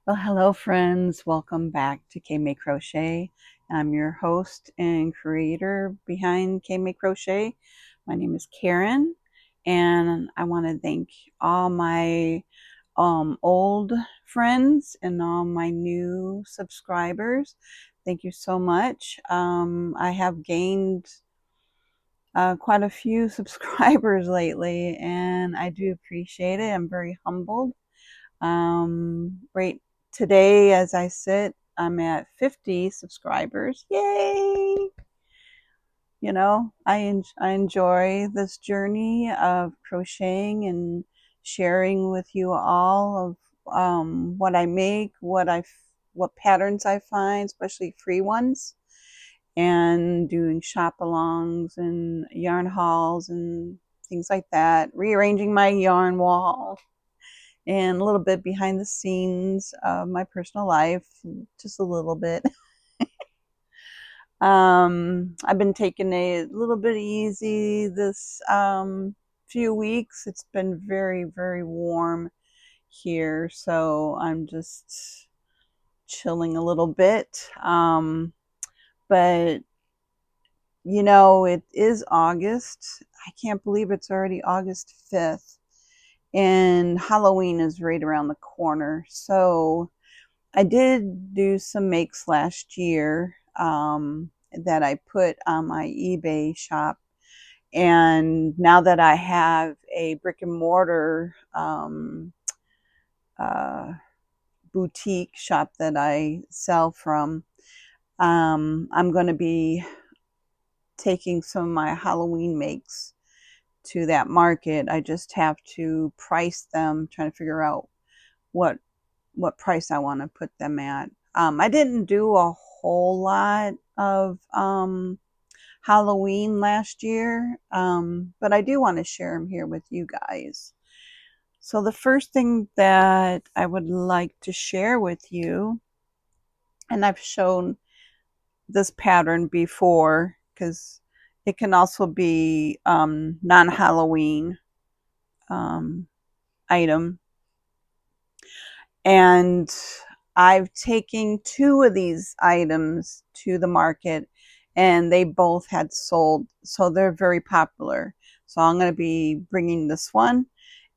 Well, hello friends. Welcome back to K-May Crochet. I'm your host and creator behind K-May Crochet. My name is Karen, and I want to thank all my old friends and all my new subscribers. Thank you so much. I have gained quite a few subscribers lately, and I do appreciate it. I'm very humbled. Right today, as I sit, I'm at 50 subscribers. Yay! I enjoy this journey of crocheting and sharing with you all of what I make, what patterns I find, especially free ones, and doing shop-alongs and yarn hauls and things like that. Rearranging my yarn wall and a little bit behind the scenes of my personal life, just a little bit. I've been taking it a little bit easy this few weeks. It's been very, very warm here, so I'm just chilling a little bit. But it is August. I can't believe it's already August 5th, and Halloween is right around the corner. So I did do some makes last year that I put on my eBay shop. And now that I have a brick and mortar uh, boutique shop that I sell from, I'm going to be taking some of my Halloween makes to that market. I just have to price them, trying to figure out what price I want to put them at. I didn't do a whole lot of Halloween last year, but I do want to share them here with you guys. So the first thing that I would like to share with you, and I've shown this pattern before because it can also be non-Halloween item. And I've taken two of these items to the market and they both had sold. So they're very popular. So I'm going to be bringing this one.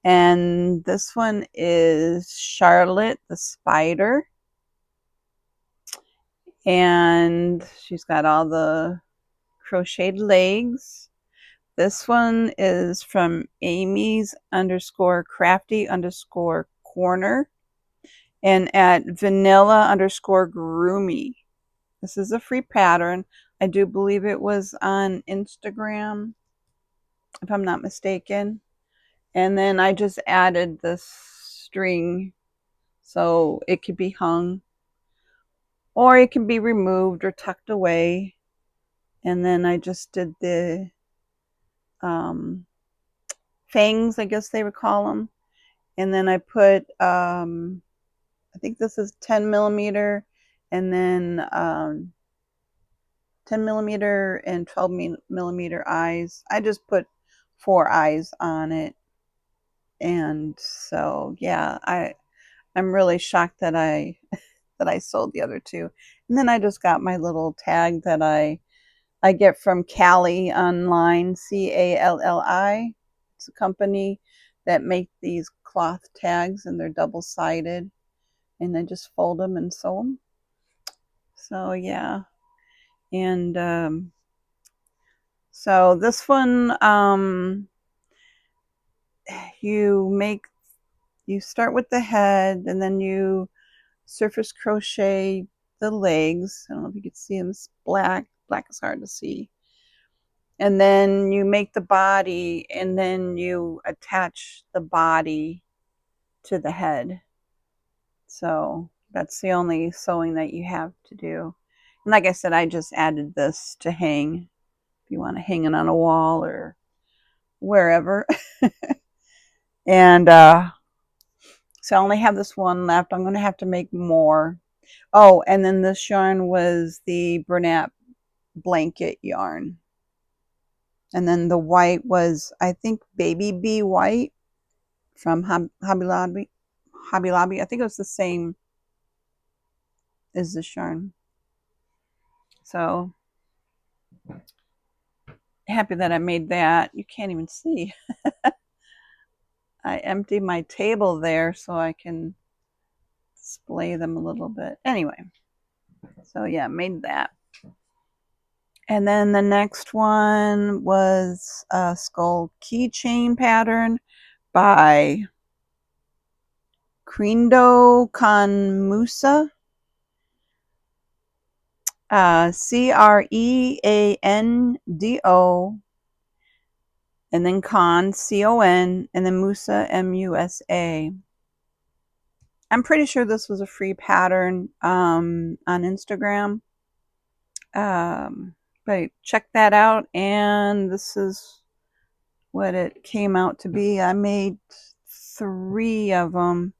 And this one is Charlotte the Spider. And she's got all the crocheted legs. This one is from Amy's _ crafty _ corner and at vanilla _ groomy. This is a free pattern. I do believe it was on Instagram, if I'm not mistaken. And then I just added this string so it could be hung, or it can be removed or tucked away. And then I just did the fangs, I guess they would call them. And then I put, I think this is 10 millimeter, and then 10 millimeter and 12 millimeter eyes. I just put 4 eyes on it. And so, yeah, I'm really shocked that I sold the other two. And then I just got my little tag that I get from Callie online, Calli. It's a company that make these cloth tags, and they're double-sided, and I just fold them and sew them. So yeah, and so this one, you start with the head, and then you surface crochet the legs. I don't know if you can see them. It's black. Black is hard to see. And then you make the body, and then you attach the body to the head. So that's the only sewing that you have to do. And like I said, I just added this to hang if you want to hang it on a wall or wherever. And so I only have this one left. I'm going to have to make more. Oh, and then this yarn was the Bernat blanket yarn. And then the white was, I think, Baby Bee white from Hobby Lobby. I think it was the same is this yarn. So happy that I made that. You can't even see. I emptied my table there so I can display them a little bit. Anyway, so yeah, made that. And then the next one was a skull keychain pattern by Crendo con Musa. Creando, and then con, con, and then Musa, Musa. I'm pretty sure this was a free pattern on Instagram. But check that out, and this is what it came out to be. I made 3 of them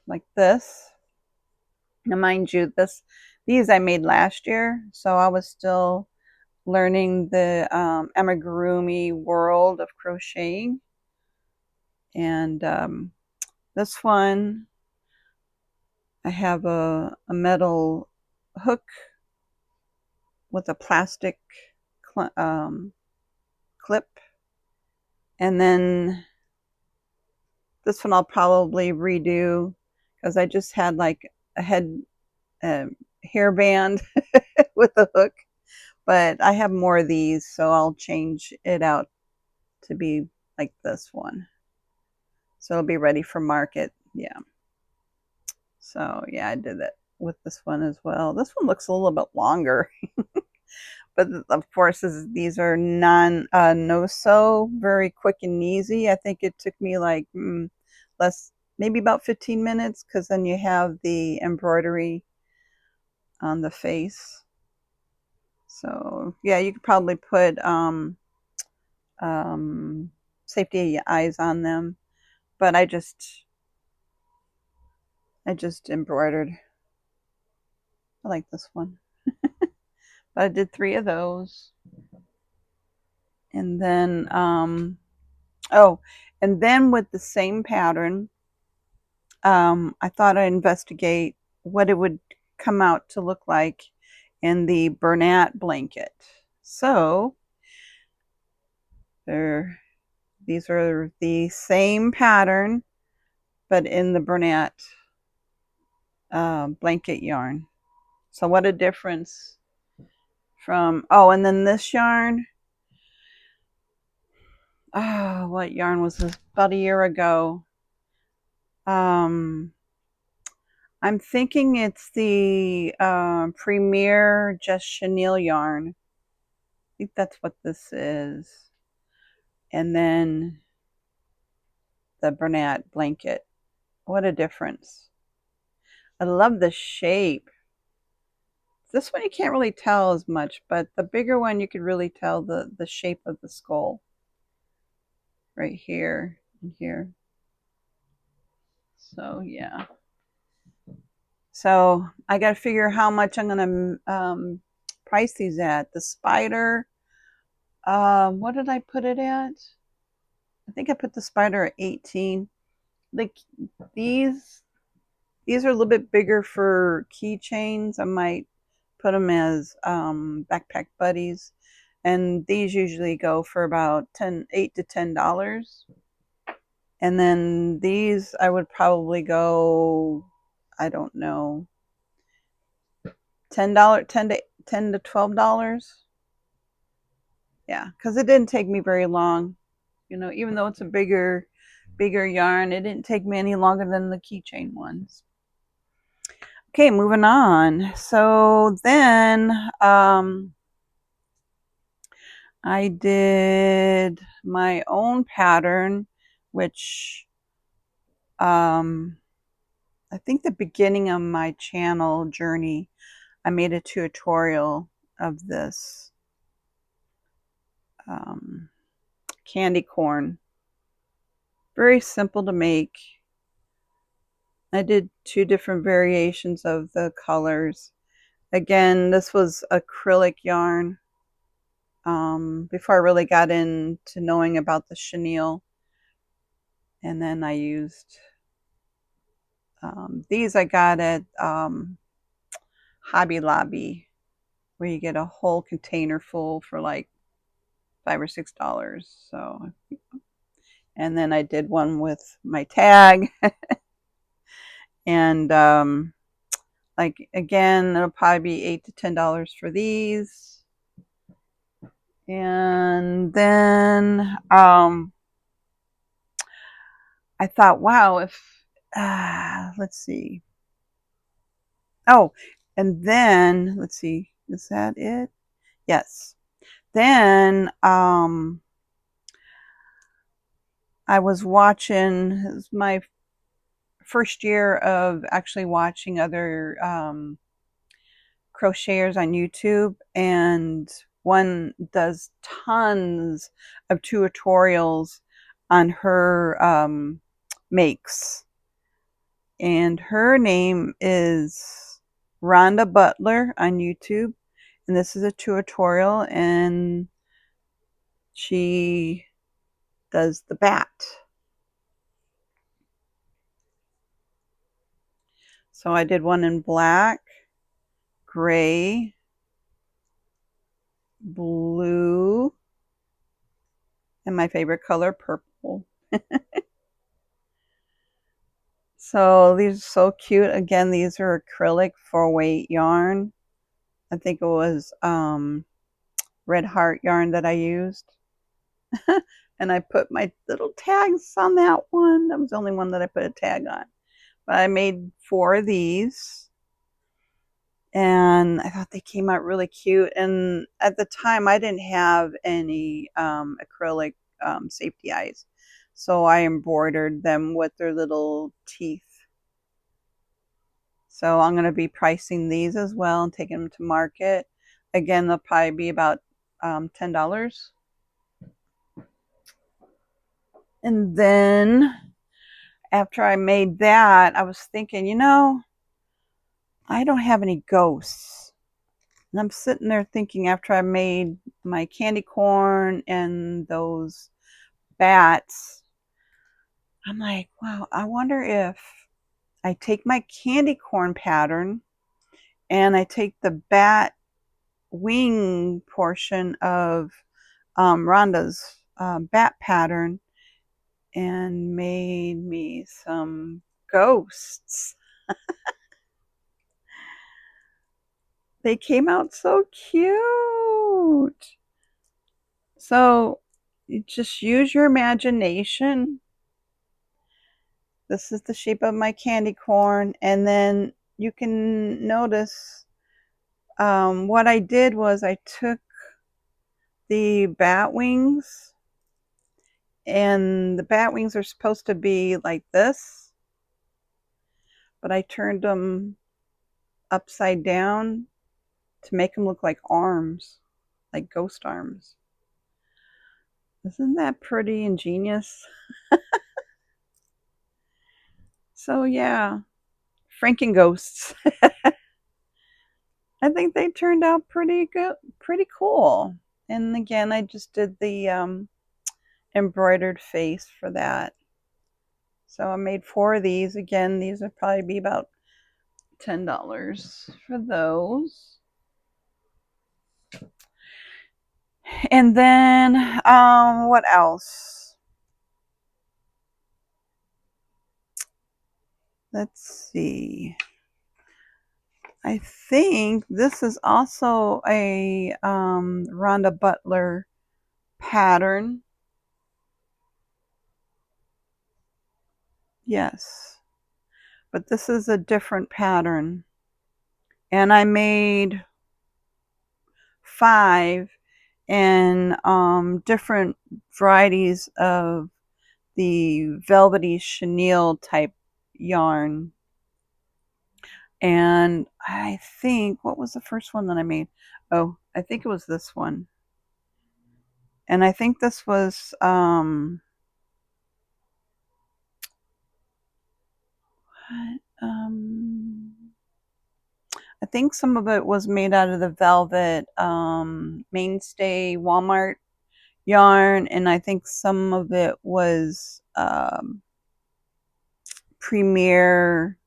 like this. Now, mind you, these I made last year, so I was still learning the amigurumi world of crocheting. And this one, I have a metal hook with a plastic clip. And then this one I'll probably redo because I just had like a hairband with a hook. But I have more of these, so I'll change it out to be like this one. So it'll be ready for market. Yeah. So yeah, I did it with this one as well. This one looks a little bit longer. But of course, these are no-sew, very quick and easy. I think it took me like maybe about 15 minutes, because then you have the embroidery on the face. So yeah, you could probably put safety eyes on them, but I just embroidered. I like this one. But I did 3 of those. And then and then with the same pattern, I thought I'd investigate what it would come out to look like in the Bernat blanket. So these are the same pattern, but in the Bernat blanket yarn. So what a difference from, and then this yarn, what yarn was this? About a year ago. I'm thinking it's the Premier Just Chenille yarn. I think that's what this is. And then the Bernat blanket. What a difference. I love the shape. This one you can't really tell as much, but the bigger one you could really tell the shape of the skull. Right here and here. So yeah. So I got to figure how much I'm going to price these at. The spider, what did I put it at? I think I put the spider at 18. Like these are a little bit bigger for keychains. I might put them as backpack buddies, and these usually go for about $8 to $10. And then these I would probably go, I don't know, $10 to $12. Yeah, because it didn't take me very long. You know, even though it's a bigger yarn, it didn't take me any longer than the keychain ones. Okay, moving on. So then I did my own pattern, which I think the beginning of my channel journey, I made a tutorial of this candy corn. Very simple to make. I did 2 different variations of the colors. Again, this was acrylic yarn before I really got into knowing about the chenille. And then I used These I got at Hobby Lobby, where you get a whole container full for like $5 or $6. So, and then I did one with my tag, and like again, it'll probably be $8 to $10 for these. And then I thought, wow, if let's see. Oh, and then let's see, is that it? Yes. Then I was watching, it was my first year of actually watching other crocheters on YouTube, and one does tons of tutorials on her makes. And her name is Rhonda Butler on YouTube. And this is a tutorial, and she does the bat. So I did one in black, gray, blue, and my favorite color, purple. So these are so cute. Again, these are acrylic 4-weight yarn. I think it was Red Heart yarn that I used. And I put my little tags on that one. That was the only one that I put a tag on. But I made 4 of these, and I thought they came out really cute. And at the time, I didn't have any acrylic safety eyes, so I embroidered them with their little teeth. So I'm going to be pricing these as well and taking them to market. Again, they'll probably be about $10. And then after I made that, I was thinking, you know, I don't have any ghosts. And I'm sitting there thinking, after I made my candy corn and those bats, I'm like, wow, I wonder if I take my candy corn pattern and I take the bat wing portion of Rhonda's bat pattern and made me some ghosts. They came out so cute. So you just use your imagination. This is the shape of my candy corn, and then you can notice what I did was I took the bat wings, and the bat wings are supposed to be like this, but I turned them upside down to make them look like arms, like ghost arms. Isn't that pretty ingenious? So yeah, franken-ghosts. I think they turned out pretty good, pretty cool. And again, I just did the embroidered face for that. So I made 4 of these. Again, these would probably be about $10 for those. And then what else? Let's see. I think this is also a Rhonda Butler pattern. Yes, but this is a different pattern. And I made 5 in different varieties of the velvety chenille type yarn. And I think, what was the first one that I made? Oh, I think it was this one. And I think this was I think some of it was made out of the velvet mainstay Walmart yarn, and I think some of it was Premier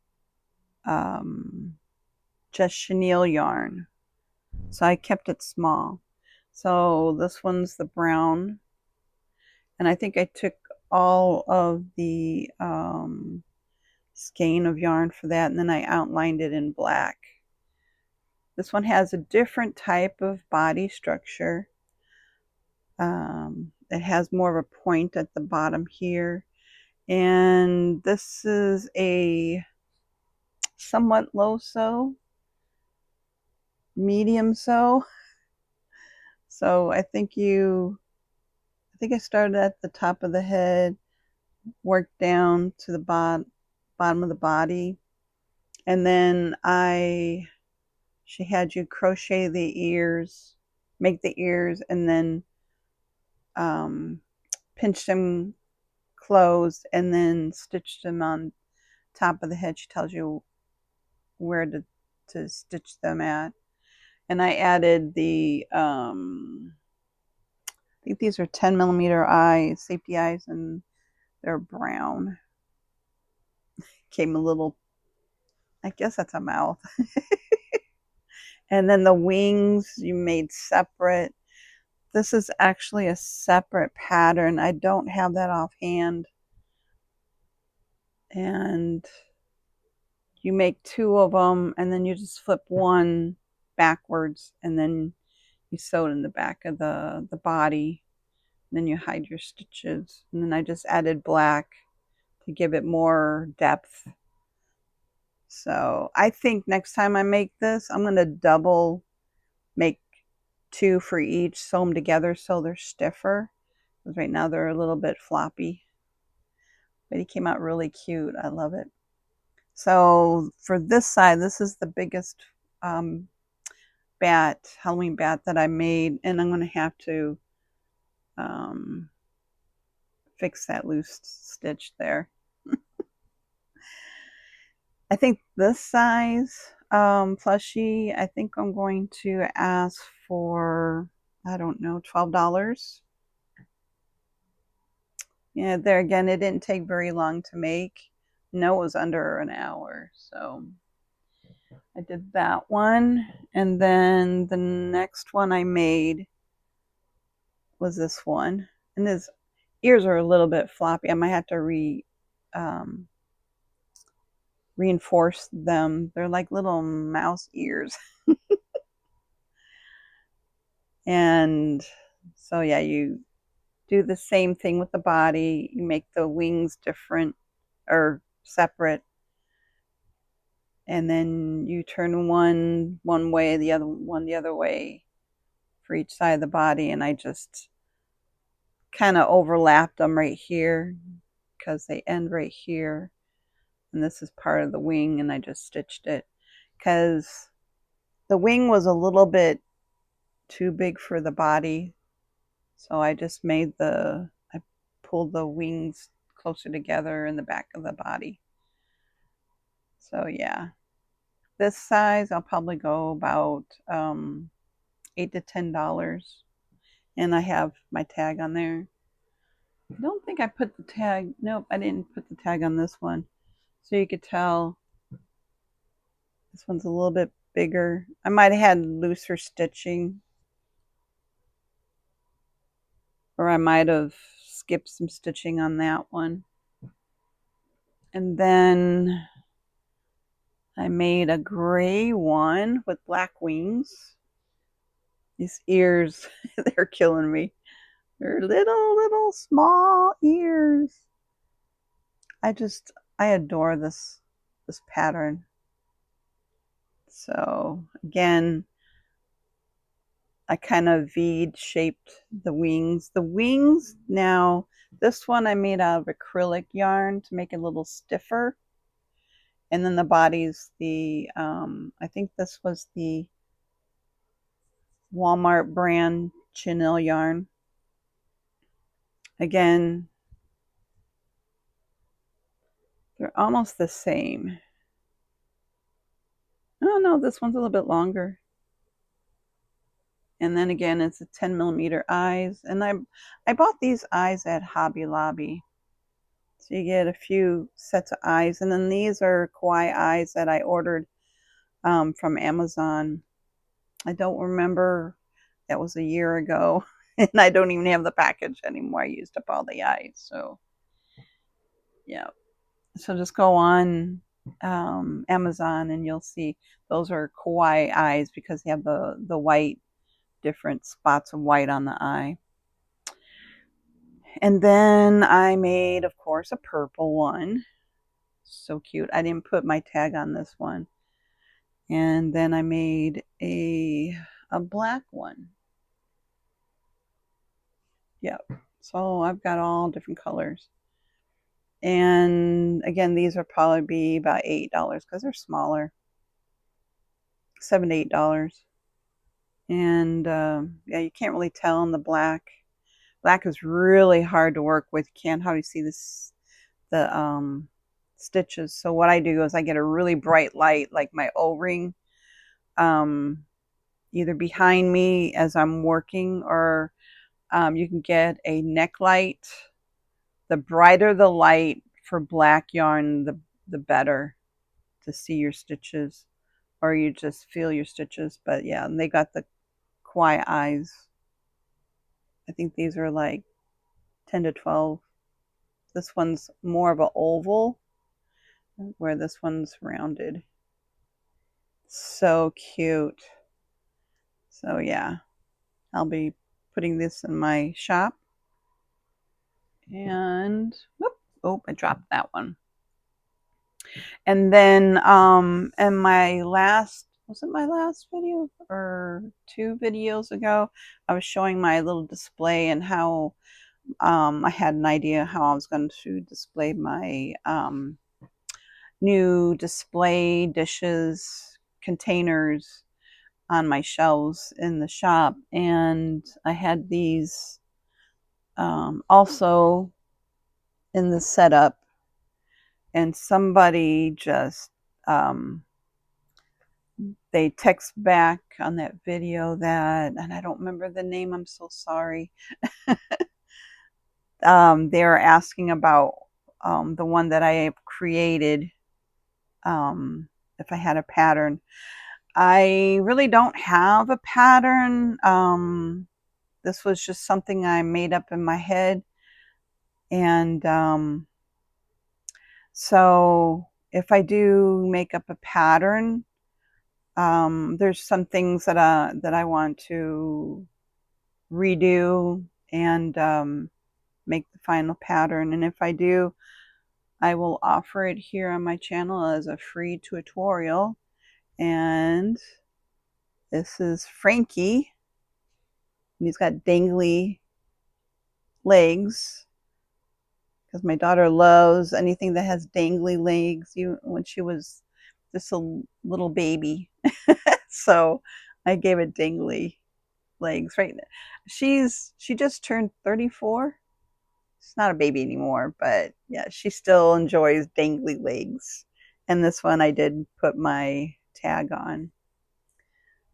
just chenille yarn. So I kept it small. So this one's the brown. And I think I took all of the skein of yarn for that, and then I outlined it in black. This one has a different type of body structure. It has more of a point at the bottom here. And this is a somewhat low sew, medium sew. So I think I started at the top of the head, worked down to the bottom of the body, and then she had you crochet the ears, make the ears, and then pinch them closed, and then stitch them on top of the head. She tells you where to stitch them at. And I added the I think these are 10mm eyes, safety eyes, and they're brown. Came a little, I guess that's a mouth. And then the wings you made separate. This is actually a separate pattern. I don't have that offhand. And you make two of them, and then you just flip one backwards, and then you sew it in the back of the body. And then you hide your stitches. And then I just added black to give it more depth. So I think next time I make this, I'm going to double make two for each, sew them together so they're stiffer. Because right now they're a little bit floppy. But he came out really cute. I love it. So for this side, this is the biggest Halloween bat that I made. And I'm going to have to fix that loose stitch there. I think this size plushie, I think I'm going to ask for, I don't know, $12. Yeah, there again, it didn't take very long to make. No, it was under an hour. So I did that one. And then the next one I made was this one. And his ears are a little bit floppy. I might have to reinforce them. They're like little mouse ears. And so yeah, you do the same thing with the body. You make the wings different or separate, and then you turn one way, the other one the other way for each side of the body. And I just kind of overlapped them right here because they end right here, and this is part of the wing, and I just stitched it because the wing was a little bit too big for the body. So I just I pulled the wings closer together in the back of the body. So yeah, this size I'll probably go about $8 to $10, and I have my tag on there. I don't think I put the tag. Nope, I didn't put the tag on this one. So you could tell this one's a little bit bigger. I might have had looser stitching, or I might have skipped some stitching on that one. And then I made a gray one with black wings. These ears, they're killing me. They're little small ears. I adore this pattern. So again, I kind of V'd shaped the wings. The wings now, this one I made out of acrylic yarn to make it a little stiffer. And then the body's I think this was the Walmart brand Chenille yarn. Again, they're almost the same. Oh no, this one's a little bit longer. And then again, it's a 10mm eyes. And I bought these eyes at Hobby Lobby. So you get a few sets of eyes. And then these are kawaii eyes that I ordered from Amazon. I don't remember. That was a year ago. And I don't even have the package anymore. I used up all the eyes. So, yeah. So just go on Amazon and you'll see those are kawaii eyes because they have the white, different spots of white on the eye. And then I made, of course, a purple one. So cute. I didn't put my tag on this one. And then I made a black one. Yep. So I've got all different colors. And again, these will probably be about $8 because they're smaller. $7 to $8. And yeah, you can't really tell in the black. Black is really hard to work with. You can't hardly see this, the stitches. So what I do is I get a really bright light, like my O-ring, either behind me as I'm working, or you can get a neck light. The brighter the light for black yarn, the better to see your stitches, or you just feel your stitches. But yeah, and they got the kawaii eyes. I think these are like 10 to 12. This one's more of an oval, where this one's rounded. So cute. So yeah, I'll be putting this in my shop. And whoop, oh, I dropped that one. And then in my last, was it my last video or 2 videos ago, I was showing my little display and how I had an idea how I was going to display my new display dishes containers on my shelves in the shop. And I had these also in the setup, and somebody just they text back on that video that, and I don't remember the name, I'm so sorry. They were asking about the one that I have created, if I had a pattern. I really don't have a pattern. This was just something I made up in my head. And so if I do make up a pattern, there's some things that I want to redo and make the final pattern. And if I do, I will offer it here on my channel as a free tutorial. And this is Frankie. He's got dangly legs because my daughter loves anything that has dangly legs. When she was just a little baby, so I gave it dangly legs. Right, she just turned 34. She's not a baby anymore, but yeah, she still enjoys dangly legs. And this one I did put my tag on.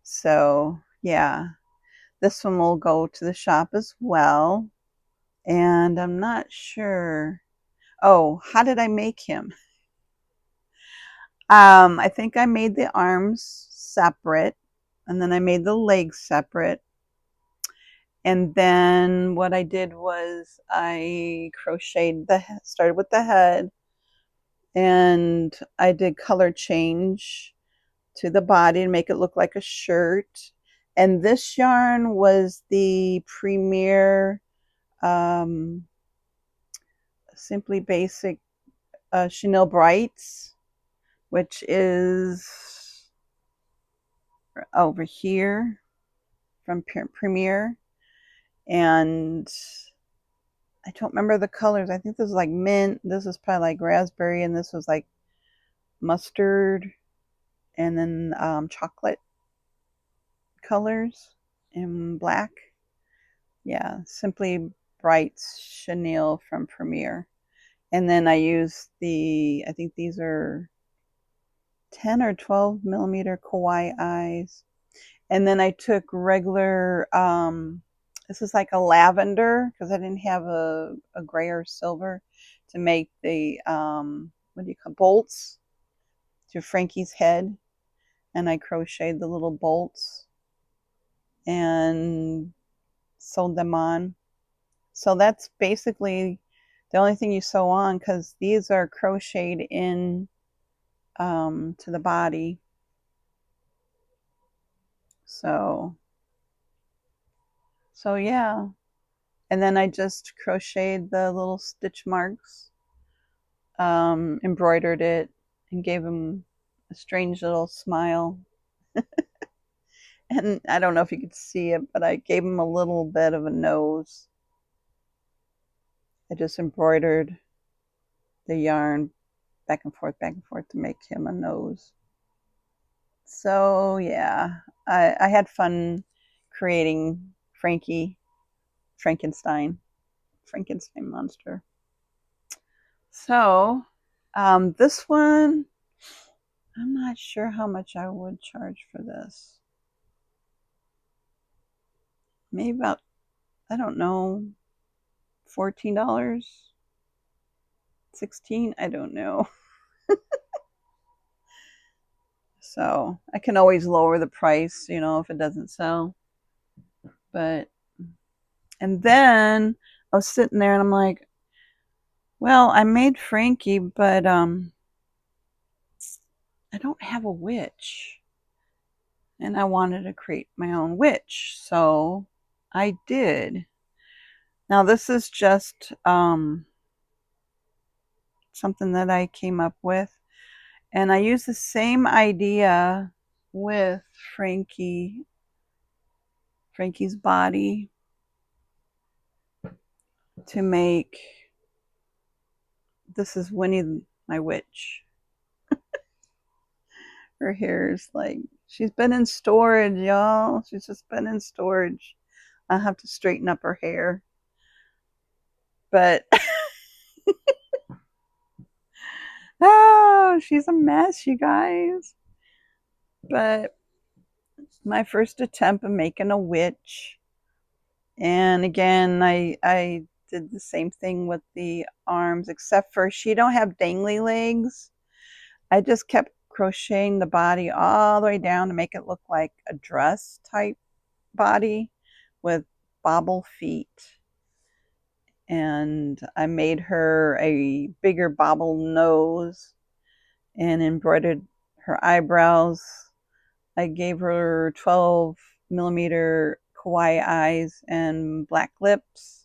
So yeah, this one will go to the shop as well. And I'm not sure. Oh, how did I make him? I think I made the arms separate, and then I made the legs separate. And then what I did was I crocheted started with the head, and I did color change to the body to make it look like a shirt. And this yarn was the Premier Simply Basic Chenille Brights, which is over here from Premier. And I don't remember the colors. I think this was like mint. This was probably like raspberry, and this was like mustard, and then chocolate colors and black. Yeah, Simply Brights Chenille from Premier. And then I used I think these are 10 or 12 millimeter kawaii eyes. And then I took regular, this is like a lavender because I didn't have a gray or silver. to make the what do you call bolts to Frankie's head, and I crocheted the little bolts and sewed them on. So that's basically the only thing you sew on, because these are crocheted in to the body. So yeah. And then I just crocheted the little stitch marks, embroidered it, and gave him a strange little smile. And I don't know if you could see it, but I gave him a little bit of a nose. I just embroidered the yarn back and forth to make him a nose. So yeah, I had fun creating Frankenstein monster. So this one, I'm not sure how much I would charge for this. Maybe about, I don't know, $14, 16, I don't know. So I can always lower the price, if it doesn't sell. But, and then I was sitting there and I'm like, well, I made Frankie, but I don't have a witch. And I wanted to create my own witch. So I did. Now this is just something that I came up with. And I used the same idea with Frankie's body to make, this is Winnie my witch. Her hair is like, she's been in storage, y'all. She's just been in storage. I have to straighten up her hair. But oh, she's a mess, you guys. But my first attempt of making a witch. And again, I did the same thing with the arms, except for she don't have dangly legs. I just kept crocheting the body all the way down to make it look like a dress type body with bobble feet. And I made her a bigger bobble nose and embroidered her eyebrows. I gave her 12mm kawaii eyes and black lips.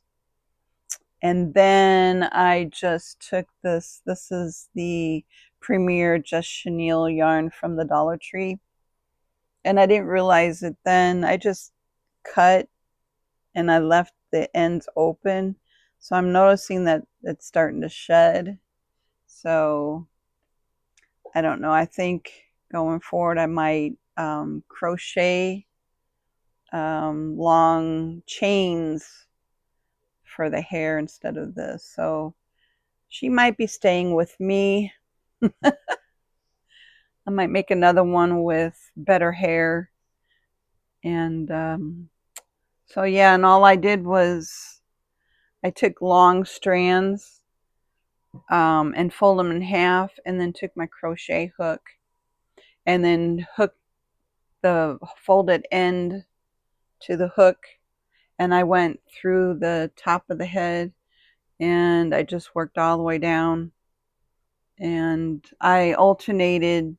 And then I just took this is the Premier Just Chenille yarn from the Dollar Tree. And I didn't realize it then. I just cut and I left the ends open. So I'm noticing that it's starting to shed. So I don't know. I think going forward I might crochet long chains for the hair instead of this. So she might be staying with me. I might make another one with better hair. And so yeah, and all I did was I took long strands and fold them in half, and then took my crochet hook and then hooked the folded end to the hook, and I went through the top of the head and I just worked all the way down, and I alternated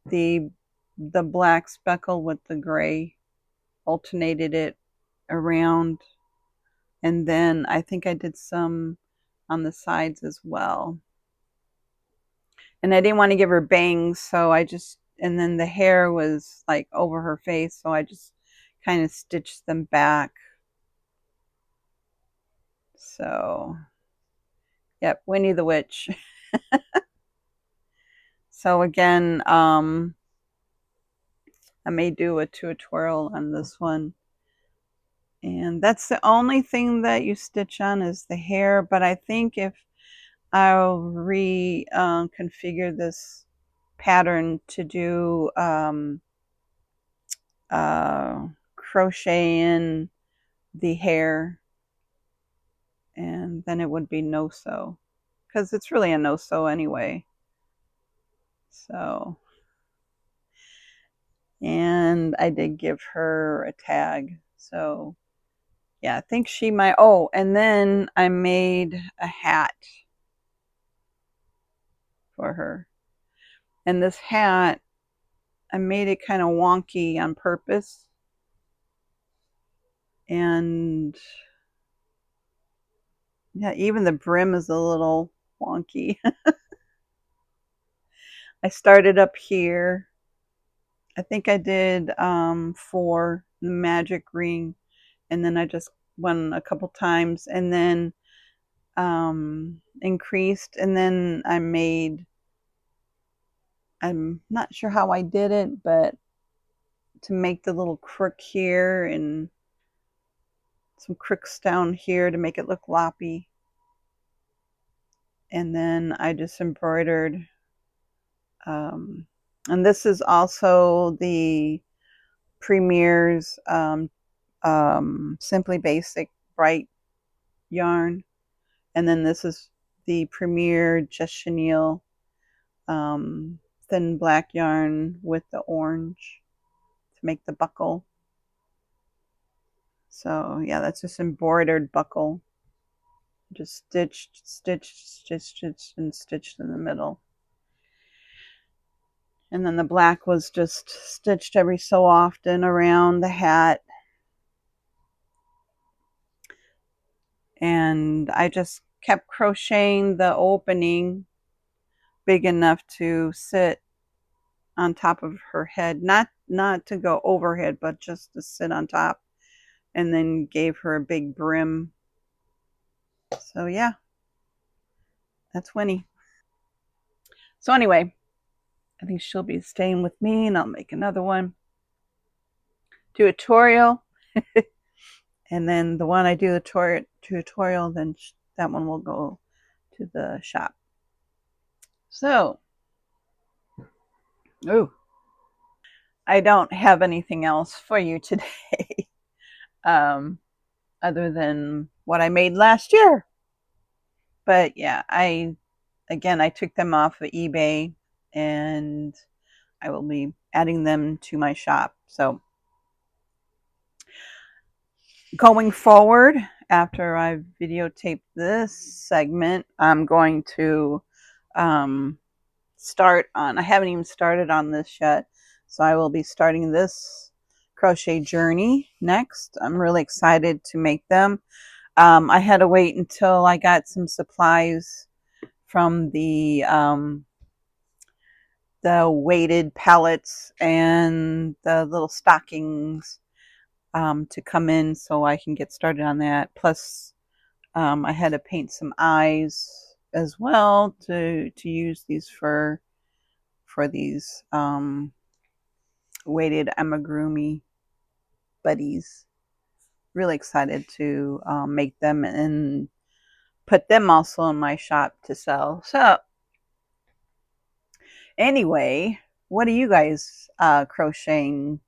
the black speckle with the gray, alternated it around, and then I think I did some on the sides as well. And I didn't want to give her bangs, so I just, and then the hair was like over her face, so I just kind of stitched them back. So yep, Winnie the Witch. So again, I may do a tutorial on this one. And that's the only thing that you stitch on is the hair. But I think if I'll reconfigure this pattern to do crochet in the hair, and then it would be no sew, because it's really a no-sew anyway. So, and I did give her a tag. So yeah, I think she might. Oh, and then I made a hat for her. And this hat, I made it kind of wonky on purpose. And yeah, even the brim is a little wonky. I started up here. I think I did 4 magic ring, and then I just went a couple times and then increased, and then I made, I'm not sure how I did it, but to make the little crook here and some crooks down here to make it look loppy. And then I just embroidered. And this is also the Premier's Simply Basic Bright yarn. And then this is the Premier Just Chenille thin black yarn with the orange to make the buckle. So yeah, that's just embroidered buckle. Just stitched, stitched, stitched, stitched, and stitched in the middle. And then the black was just stitched every so often around the hat. And I just kept crocheting the opening big enough to sit on top of her head, not to go overhead, but just to sit on top, and then gave her a big brim. So yeah, that's Winnie. So anyway, I think she'll be staying with me, and I'll make another one. Do a tutorial, and then the one I do a tutorial, then that one will go to the shop. So, ooh, I don't have anything else for you today, other than what I made last year. But yeah, I took them off of eBay, and I will be adding them to my shop. So going forward, after I videotape this segment, I'm going to start on, I haven't even started on this yet, so I will be starting this crochet journey next. I'm really excited to make them. I had to wait until I got some supplies from the weighted pallets and the little stockings to come in so I can get started on that. Plus, I had to paint some eyes as well to use these for these weighted amigurumi buddies. Really excited to make them and put them also in my shop to sell. So anyway, what are you guys crocheting?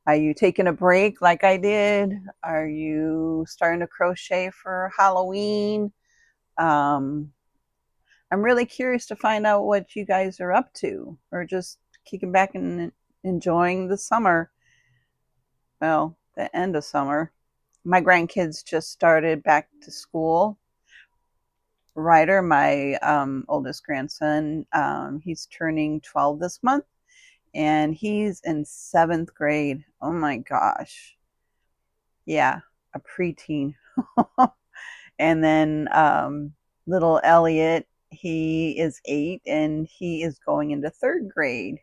Are you taking a break like I did? Are you starting to crochet for Halloween? I'm really curious to find out what you guys are up to, or just kicking back and enjoying the summer. Well, the end of summer. My grandkids just started back to school. Ryder, my oldest grandson, he's turning 12 this month, and he's in 7th grade. Oh my gosh. Yeah, a preteen. And then little Elliot, he is 8, and he is going into 3rd grade,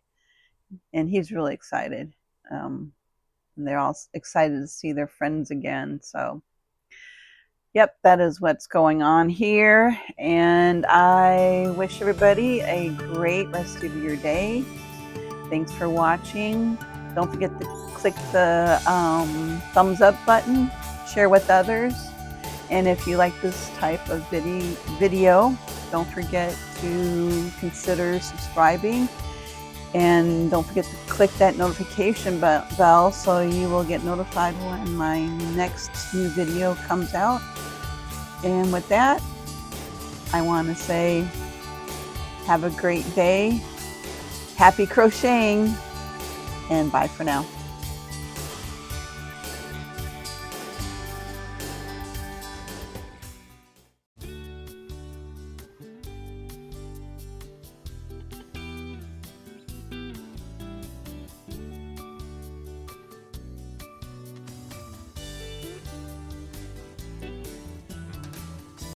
and he's really excited. And they're all excited to see their friends again. So yep, that is what's going on here. And I wish everybody a great rest of your day. Thanks for watching. Don't forget to click the thumbs up button, share with others. And if you like this type of video, don't forget to consider subscribing. And don't forget to click that notification bell so you will get notified when my next new video comes out. And with that, I want to say have a great day, happy crocheting, and bye for now.